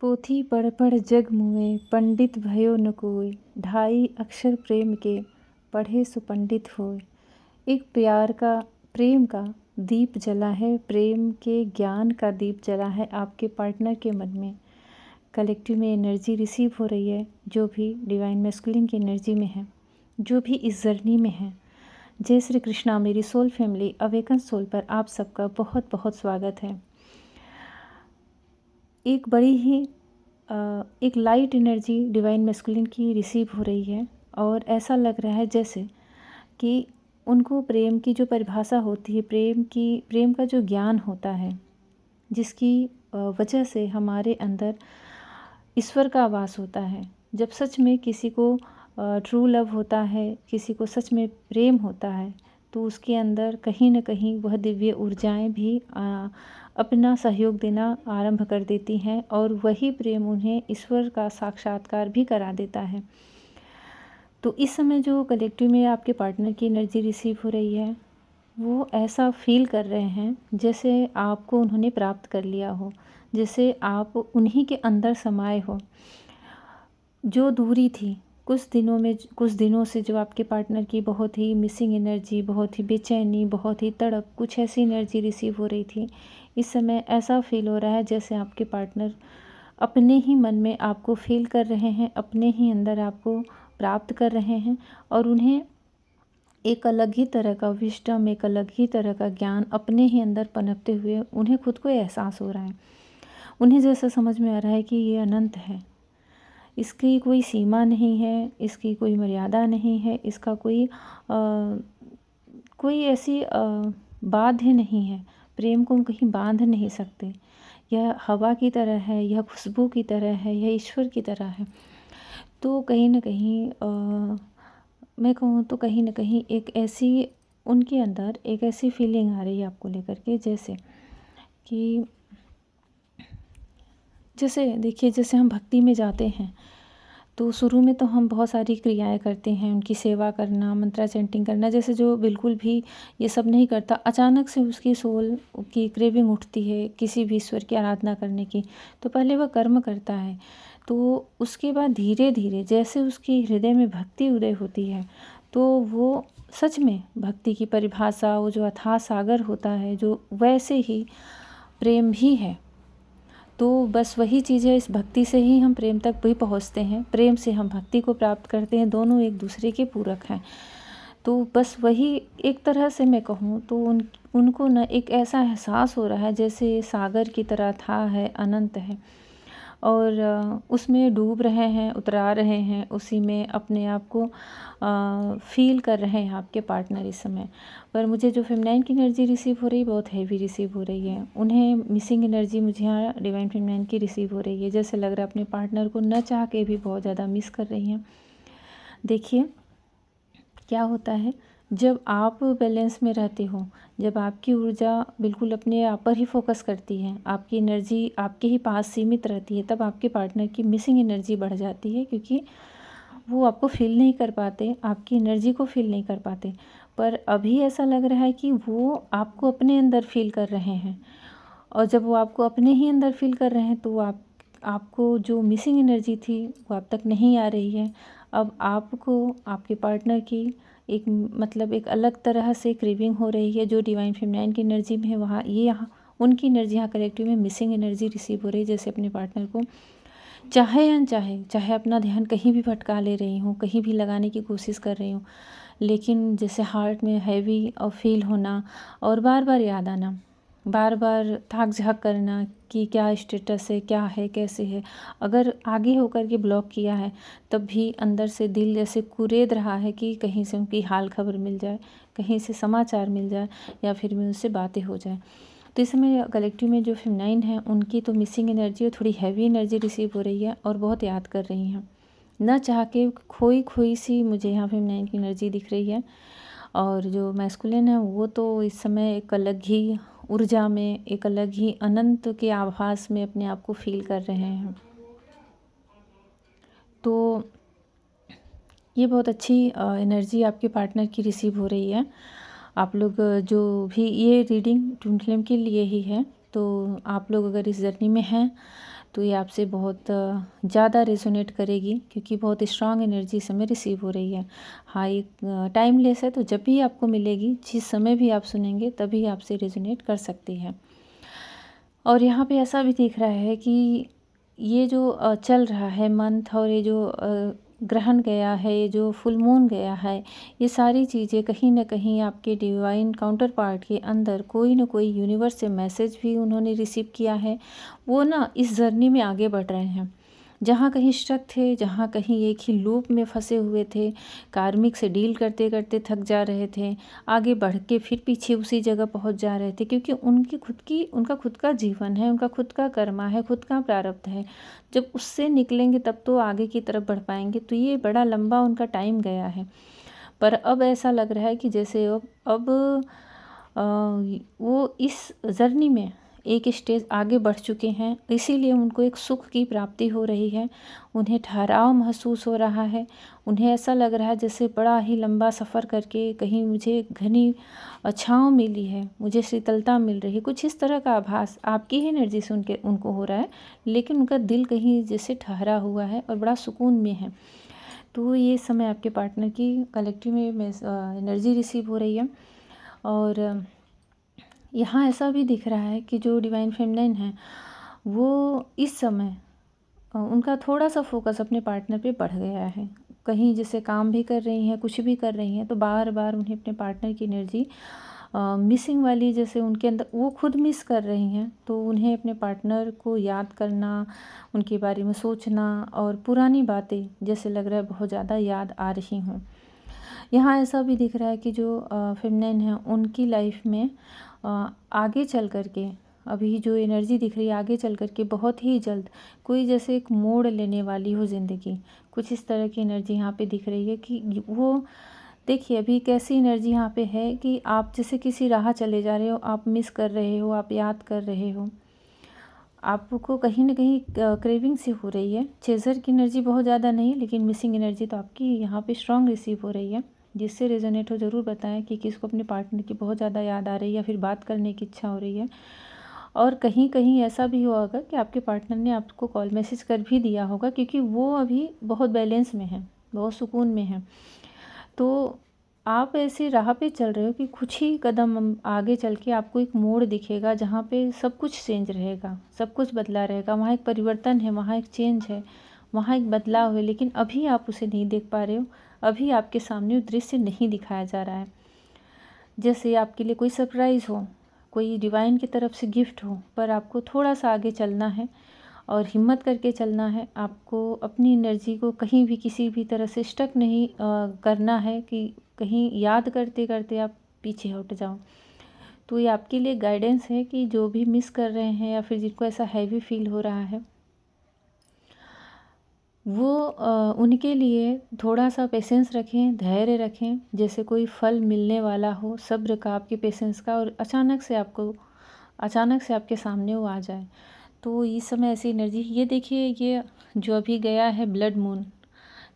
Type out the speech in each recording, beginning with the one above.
पोथी पढ़ पढ़ जग मुए, पंडित भयो न कोय। ढाई अक्षर प्रेम के, पढ़े सो पंडित होय। एक प्रेम का दीप जला है, प्रेम के ज्ञान का दीप जला है आपके पार्टनर के मन में। कलेक्टिव में एनर्जी रिसीव हो रही है, जो भी डिवाइन मैस्कुलिन की एनर्जी में है, जो भी इस जर्नी में है। जय श्री कृष्णा। मेरी सोल फैमिली अवेकन सोल पर आप सबका बहुत बहुत स्वागत है। एक बड़ी ही एक लाइट एनर्जी डिवाइन मैस्कुलिन की रिसीव हो रही है और ऐसा लग रहा है जैसे कि उनको प्रेम की जो परिभाषा होती है, प्रेम का जो ज्ञान होता है, जिसकी वजह से हमारे अंदर ईश्वर का वास होता है। जब सच में किसी को ट्रू लव होता है, किसी को सच में प्रेम होता है, तो उसके अंदर कहीं न कहीं वह दिव्य ऊर्जाएं भी अपना सहयोग देना आरंभ कर देती हैं और वही प्रेम उन्हें ईश्वर का साक्षात्कार भी करा देता है। तो इस समय जो कलेक्टिव में आपके पार्टनर की एनर्जी रिसीव हो रही है, वो ऐसा फील कर रहे हैं जैसे आपको उन्होंने प्राप्त कर लिया हो, जैसे आप उन्हीं के अंदर समाये हो। जो दूरी थी कुछ दिनों से, जो आपके पार्टनर की बहुत ही मिसिंग एनर्जी, बहुत ही बेचैनी, बहुत ही तड़प, कुछ ऐसी एनर्जी रिसीव हो रही थी, इस समय ऐसा फील हो रहा है जैसे आपके पार्टनर अपने ही मन में आपको फील कर रहे हैं, अपने ही अंदर आपको प्राप्त कर रहे हैं और उन्हें एक अलग ही तरह का विजडम, एक अलग ही तरह का ज्ञान अपने ही अंदर पनपते हुए उन्हें खुद को एहसास हो रहा है। उन्हें जैसा समझ में आ रहा है कि ये अनंत है, इसकी कोई सीमा नहीं है, इसकी कोई मर्यादा नहीं है, इसका कोई ऐसी बाध्य नहीं है। प्रेम को हम कहीं बांध नहीं सकते। यह हवा की तरह है, यह खुशबू की तरह है, यह ईश्वर की तरह है। तो कहीं न कहीं मैं कहूँ तो कहीं न कहीं एक ऐसी उनके अंदर एक ऐसी फीलिंग आ रही है आपको लेकर के, जैसे देखिए, जैसे हम भक्ति में जाते हैं तो शुरू में तो हम बहुत सारी क्रियाएं करते हैं, उनकी सेवा करना, मंत्रा चैंटिंग करना, जैसे जो बिल्कुल भी ये सब नहीं करता, अचानक से उसकी सोल की क्रेविंग उठती है किसी भी ईश्वर की आराधना करने की, तो पहले वह कर्म करता है। तो उसके बाद धीरे धीरे जैसे उसकी हृदय में भक्ति उदय होती है, तो वो सच में भक्ति की परिभाषा, वो जो अथाह सागर होता है, जो वैसे ही प्रेम भी है। तो बस वही चीज़ है, इस भक्ति से ही हम प्रेम तक भी पहुँचते हैं, प्रेम से हम भक्ति को प्राप्त करते हैं, दोनों एक दूसरे के पूरक हैं। तो बस वही एक तरह से मैं कहूँ तो उनको न एक ऐसा एहसास हो रहा है जैसे सागर की तरह था है, अनंत है और उसमें डूब रहे हैं, उतरा रहे हैं, उसी में अपने आप को फील कर रहे हैं आपके पार्टनर इस समय। पर मुझे जो फेमिनाइन की एनर्जी रिसीव हो रही है, बहुत हैवी रिसीव हो रही है। उन्हें मिसिंग एनर्जी मुझे यहाँ डिवाइन फेमिनाइन की रिसीव हो रही है, जैसे लग रहा है अपने पार्टनर को न चाह के भी बहुत ज़्यादा मिस कर रही हैं। देखिए क्या होता है, जब आप बैलेंस में रहते हो, जब आपकी ऊर्जा बिल्कुल अपने आप पर ही फोकस करती है, आपकी एनर्जी आपके ही पास सीमित रहती है, तब आपके पार्टनर की मिसिंग एनर्जी बढ़ जाती है, क्योंकि वो आपको फील नहीं कर पाते, आपकी एनर्जी को फील नहीं कर पाते। पर अभी ऐसा लग रहा है कि वो आपको अपने अंदर फील कर रहे हैं और जब वो आपको अपने ही अंदर फील कर रहे हैं तो आपको जो मिसिंग एनर्जी थी वो आप तक नहीं आ रही है। अब आपको आपके पार्टनर की एक अलग तरह से क्रेविंग हो रही है, जो डिवाइन फेमिनाइन की एनर्जी में है, यहाँ उनकी एनर्जी यहाँ कलेक्टिव में मिसिंग एनर्जी रिसीव हो रही है। जैसे अपने पार्टनर को चाहे या अनचाहे, चाहे अपना ध्यान कहीं भी भटका ले रही हूँ, कहीं भी लगाने की कोशिश कर रही हूँ, लेकिन जैसे हार्ट में हैवी और फील होना और बार बार याद आना, बार बार ताक झाँक करना कि क्या स्टेटस है, क्या है, कैसे है। अगर आगे होकर के ब्लॉक किया है तब भी अंदर से दिल जैसे कुरेद रहा है कि कहीं से उनकी हाल खबर मिल जाए, कहीं से समाचार मिल जाए या फिर में उनसे बातें हो जाए। तो इस समय कलेक्टिव में जो फेमिनाइन है, उनकी तो मिसिंग एनर्जी और थोड़ी हैवी एनर्जी रिसीव हो रही है और बहुत याद कर रही हैं, न चाह के खोई सी मुझे यहाँ फेमिनाइन की एनर्जी दिख रही है। और जो मैस्कुलिन है वो तो इस समय एक अलग ही ऊर्जा में, एक अलग ही अनंत के आभास में अपने आप को फील कर रहे हैं। तो ये बहुत अच्छी एनर्जी आपके पार्टनर की रिसीव हो रही है। आप लोग जो भी, ये रीडिंग ट्विन फ्लेम के लिए ही है, तो आप लोग अगर इस जर्नी में हैं तो ये आपसे बहुत ज़्यादा रेजोनेट करेगी, क्योंकि बहुत स्ट्रांग एनर्जी इस समय रिसीव हो रही है। हाँ, एक टाइमलेस है, तो जब भी आपको मिलेगी, जिस समय भी आप सुनेंगे, तभी आपसे रेजोनेट कर सकती है। और यहाँ पे ऐसा भी दिख रहा है कि ये जो चल रहा है मंथ, और ये जो ग्रहण गया है, ये जो फुल मून गया है, ये सारी चीज़ें कहीं न कहीं आपके डिवाइन काउंटर पार्ट के अंदर कोई न कोई यूनिवर्स से मैसेज भी उन्होंने रिसीव किया है। वो ना इस जर्नी में आगे बढ़ रहे हैं। जहाँ कहीं स्टक थे, जहाँ कहीं एक ही लूप में फंसे हुए थे, कार्मिक से डील करते करते थक जा रहे थे, आगे बढ़ के फिर पीछे उसी जगह पहुँच जा रहे थे, क्योंकि उनका खुद का जीवन है, उनका खुद का कर्मा है, खुद का प्रारब्ध है। जब उससे निकलेंगे तब तो आगे की तरफ बढ़ पाएंगे। तो ये बड़ा लंबा उनका टाइम गया है, पर अब ऐसा लग रहा है कि जैसे अब वो इस जर्नी में एक स्टेज आगे बढ़ चुके हैं, इसीलिए उनको एक सुख की प्राप्ति हो रही है। उन्हें ठहराव महसूस हो रहा है। उन्हें ऐसा लग रहा है जैसे बड़ा ही लंबा सफ़र करके कहीं मुझे घनी छाँव मिली है, मुझे शीतलता मिल रही है। कुछ इस तरह का आभास आपकी ही एनर्जी से उनको हो रहा है, लेकिन उनका दिल कहीं जैसे ठहरा हुआ है और बड़ा सुकून में है। तो ये समय आपके पार्टनर की कलेक्टिव में एनर्जी रिसीव हो रही है। और यहाँ ऐसा भी दिख रहा है कि जो डिवाइन फेमिनिन है, वो इस समय उनका थोड़ा सा फोकस अपने पार्टनर पे बढ़ गया है। कहीं जैसे काम भी कर रही हैं, कुछ भी कर रही हैं, तो बार बार उन्हें अपने पार्टनर की एनर्जी मिसिंग वाली, जैसे उनके अंदर वो खुद मिस कर रही हैं, तो उन्हें अपने पार्टनर को याद करना, उनके बारे में सोचना, और पुरानी बातें जैसे लग रहा है बहुत ज़्यादा याद आ रही हों। यहाँ ऐसा भी दिख रहा है कि जो फेमिनिन है, उनकी लाइफ में आगे चल कर के, अभी जो एनर्जी दिख रही है, आगे चल कर के बहुत ही जल्द कोई जैसे एक मोड़ लेने वाली हो ज़िंदगी, कुछ इस तरह की एनर्जी यहाँ पे दिख रही है। कि वो देखिए अभी कैसी एनर्जी यहाँ पे है कि आप जैसे किसी राह चले जा रहे हो, आप मिस कर रहे हो, आप याद कर रहे हो, आपको कहीं न कहीं क्रेविंग सी हो रही है। चेज़र की एनर्जी बहुत ज़्यादा नहीं, लेकिन मिसिंग एनर्जी तो आपकी यहाँ पे स्ट्रॉन्ग रिसीव हो रही है। जिससे रेजोनेट हो ज़रूर बताएं कि किसको अपने पार्टनर की बहुत ज़्यादा याद आ रही है, या फिर बात करने की इच्छा हो रही है। और कहीं कहीं ऐसा भी हुआ होगा कि आपके पार्टनर ने आपको कॉल मैसेज कर भी दिया होगा, क्योंकि वो अभी बहुत बैलेंस में है, बहुत सुकून में है। तो आप ऐसी राह पे चल रहे हो कि कुछ ही कदम आगे चल के आपको एक मोड़ दिखेगा, जहाँ पे सब कुछ चेंज रहेगा, सब कुछ बदला रहेगा। वहाँ एक परिवर्तन है, वहाँ एक चेंज है, वहाँ एक बदलाव है, लेकिन अभी आप उसे नहीं देख पा रहे हो। अभी आपके सामने वो दृश्य नहीं दिखाया जा रहा है। जैसे आपके लिए कोई सरप्राइज़ हो, कोई डिवाइन की तरफ से गिफ्ट हो, पर आपको थोड़ा सा आगे चलना है और हिम्मत करके चलना है। आपको अपनी एनर्जी को कहीं भी किसी भी तरह से स्टक नहीं करना है कि कहीं याद करते करते आप पीछे हट जाओ। तो ये आपके लिए गाइडेंस है कि जो भी मिस कर रहे हैं, या फिर जिनको ऐसा हैवी फील हो रहा है, वो उनके लिए थोड़ा सा पेशेंस रखें, धैर्य रखें। जैसे कोई फल मिलने वाला हो, सब्र का, आपके पेशेंस का, और अचानक से आपके सामने वो आ जाए। तो इस समय ऐसी एनर्जी, ये देखिए, ये जो अभी गया है ब्लड मून,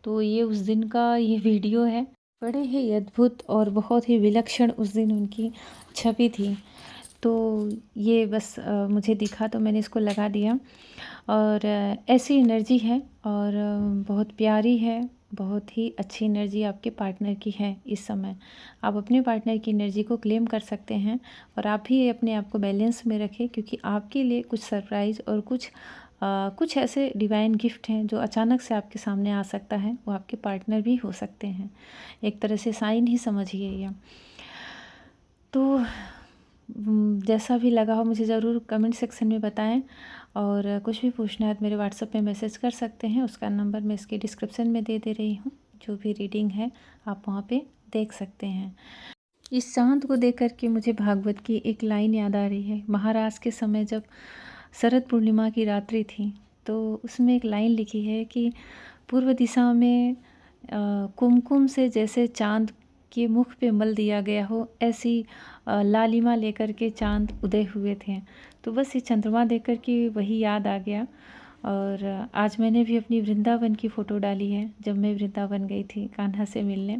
तो ये उस दिन का ये वीडियो है। बड़े ही अद्भुत और बहुत ही विलक्षण उस दिन उनकी छवि थी। तो ये बस मुझे दिखा तो मैंने इसको लगा दिया। और ऐसी एनर्जी है, और बहुत प्यारी है, बहुत ही अच्छी एनर्जी आपके पार्टनर की है इस समय। आप अपने पार्टनर की एनर्जी को क्लेम कर सकते हैं, और आप भी अपने आप को बैलेंस में रखें, क्योंकि आपके लिए कुछ सरप्राइज़ और कुछ ऐसे डिवाइन गिफ्ट हैं जो अचानक से आपके सामने आ सकता है। वो आपके पार्टनर भी हो सकते हैं, एक तरह से साइन ही समझिए ये। तो जैसा भी लगा हो मुझे ज़रूर कमेंट सेक्शन में बताएं, और कुछ भी पूछना है तो मेरे व्हाट्सएप पे मैसेज कर सकते हैं। उसका नंबर मैं इसके डिस्क्रिप्शन में दे रही हूँ। जो भी रीडिंग है आप वहाँ पे देख सकते हैं। इस चाँद को देख कर के मुझे भागवत की एक लाइन याद आ रही है। महाराज के समय जब शरद पूर्णिमा की रात्रि थी, तो उसमें एक लाइन लिखी है कि पूर्व दिशा में कुमकुम से जैसे चाँद के मुख पे मल दिया गया हो, ऐसी लालिमा लेकर के चाँद उदय हुए थे। तो बस ये चंद्रमा देख कर के वही याद आ गया। और आज मैंने भी अपनी वृंदावन की फ़ोटो डाली है, जब मैं वृंदावन गई थी कान्हा से मिलने।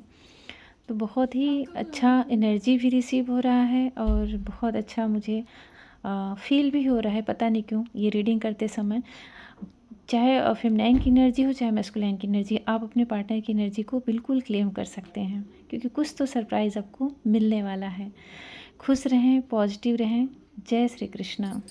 तो बहुत ही अच्छा एनर्जी भी रिसीव हो रहा है, और बहुत अच्छा मुझे फ़ील भी हो रहा है, पता नहीं क्यों ये रीडिंग करते समय। चाहे फेमिनाइन की एनर्जी हो चाहे मैस्कुलाइन की एनर्जी, आप अपने पार्टनर की एनर्जी को बिल्कुल क्लेम कर सकते हैं, क्योंकि कुछ तो सरप्राइज़ आपको मिलने वाला है। खुश रहें, पॉजिटिव रहें। जय श्री कृष्णा।